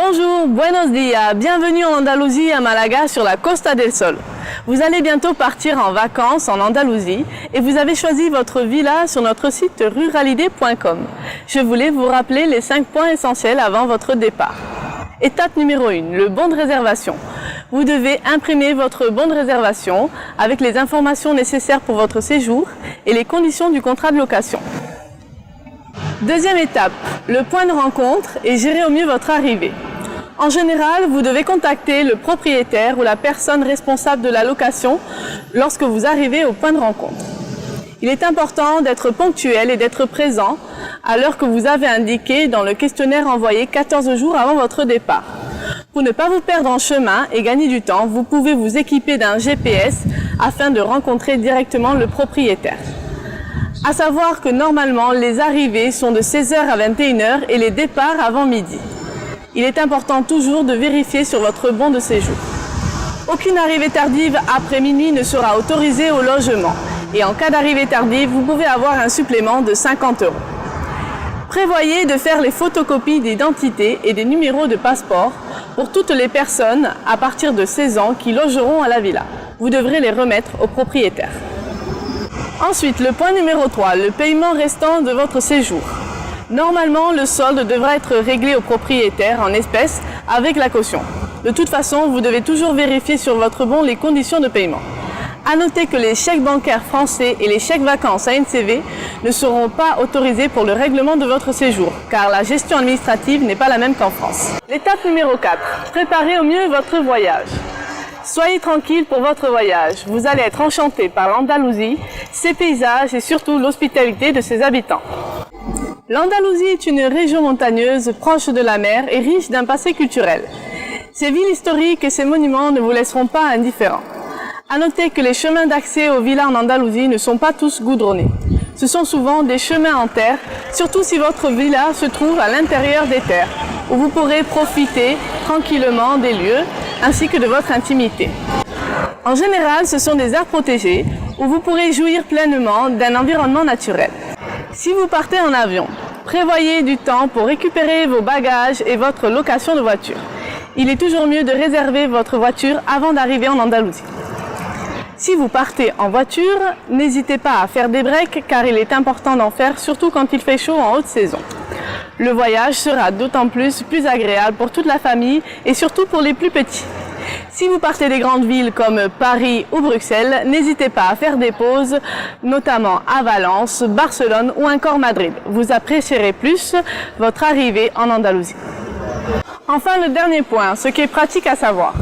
Bonjour, buenos días, bienvenue en Andalousie à Malaga sur la Costa del Sol. Vous allez bientôt partir en vacances en Andalousie et vous avez choisi votre villa sur notre site ruralidé.com. Je voulais vous rappeler les 5 points essentiels avant votre départ. Étape numéro 1, le bon de réservation. Vous devez imprimer votre bon de réservation avec les informations nécessaires pour votre séjour et les conditions du contrat de location. Deuxième étape, le point de rencontre et gérer au mieux votre arrivée. En général, vous devez contacter le propriétaire ou la personne responsable de la location lorsque vous arrivez au point de rencontre. Il est important d'être ponctuel et d'être présent à l'heure que vous avez indiquée dans le questionnaire envoyé 14 jours avant votre départ. Pour ne pas vous perdre en chemin et gagner du temps, vous pouvez vous équiper d'un GPS afin de rencontrer directement le propriétaire. À savoir que normalement, les arrivées sont de 16h à 21h et les départs avant midi. Il est important toujours de vérifier sur votre bon de séjour. Aucune arrivée tardive après minuit ne sera autorisée au logement. Et en cas d'arrivée tardive, vous pouvez avoir un supplément de 50 €. Prévoyez de faire les photocopies d'identité et des numéros de passeport pour toutes les personnes à partir de 16 ans qui logeront à la villa. Vous devrez les remettre au propriétaire. Ensuite, le point numéro 3, le paiement restant de votre séjour. Normalement, le solde devra être réglé au propriétaire en espèces avec la caution. De toute façon, vous devez toujours vérifier sur votre bon les conditions de paiement. À noter que les chèques bancaires français et les chèques vacances ANCV ne seront pas autorisés pour le règlement de votre séjour, car la gestion administrative n'est pas la même qu'en France. L'étape numéro 4, préparez au mieux votre voyage. Soyez tranquille pour votre voyage. Vous allez être enchanté par l'Andalousie, ses paysages et surtout l'hospitalité de ses habitants. L'Andalousie est une région montagneuse proche de la mer et riche d'un passé culturel. Ses villes historiques et ses monuments ne vous laisseront pas indifférents. À noter que les chemins d'accès aux villas en Andalousie ne sont pas tous goudronnés. Ce sont souvent des chemins en terre, surtout si votre villa se trouve à l'intérieur des terres, où vous pourrez profiter tranquillement des lieux ainsi que de votre intimité. En général, ce sont des aires protégées où vous pourrez jouir pleinement d'un environnement naturel. Si vous partez en avion, prévoyez du temps pour récupérer vos bagages et votre location de voiture. Il est toujours mieux de réserver votre voiture avant d'arriver en Andalousie. Si vous partez en voiture, n'hésitez pas à faire des breaks car il est important d'en faire, surtout quand il fait chaud en haute saison. Le voyage sera d'autant plus agréable pour toute la famille et surtout pour les plus petits. Si vous partez des grandes villes comme Paris ou Bruxelles, n'hésitez pas à faire des pauses, notamment à Valence, Barcelone ou encore Madrid. Vous apprécierez plus votre arrivée en Andalousie. Enfin, le dernier point, ce qui est pratique à savoir.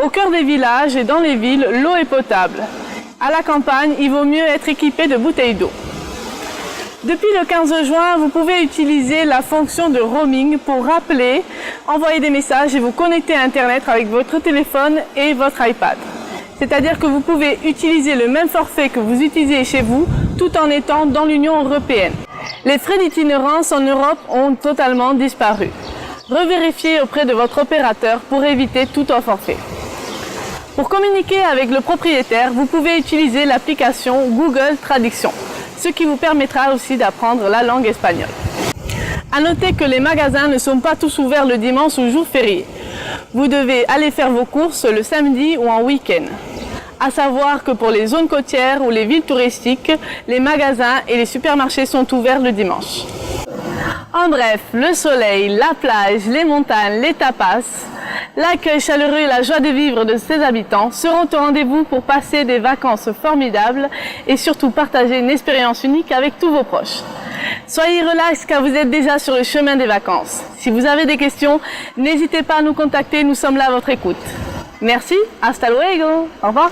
Au cœur des villages et dans les villes, l'eau est potable. À la campagne, il vaut mieux être équipé de bouteilles d'eau. Depuis le 15 juin, vous pouvez utiliser la fonction de roaming pour rappeler, envoyer des messages et vous connecter à Internet avec votre téléphone et votre iPad. C'est-à-dire que vous pouvez utiliser le même forfait que vous utilisez chez vous tout en étant dans l'Union européenne. Les frais d'itinérance en Europe ont totalement disparu. Revérifiez auprès de votre opérateur pour éviter tout forfait. Pour communiquer avec le propriétaire, vous pouvez utiliser l'application Google Traduction, ce qui vous permettra aussi d'apprendre la langue espagnole. À noter que les magasins ne sont pas tous ouverts le dimanche ou jour férié. Vous devez aller faire vos courses le samedi ou en week-end. À savoir que pour les zones côtières ou les villes touristiques, les magasins et les supermarchés sont ouverts le dimanche. En bref, le soleil, la plage, les montagnes, les tapas, l'accueil chaleureux et la joie de vivre de ses habitants seront au rendez-vous pour passer des vacances formidables et surtout partager une expérience unique avec tous vos proches. Soyez relax car vous êtes déjà sur le chemin des vacances. Si vous avez des questions, n'hésitez pas à nous contacter, nous sommes là à votre écoute. Merci, hasta luego, au revoir.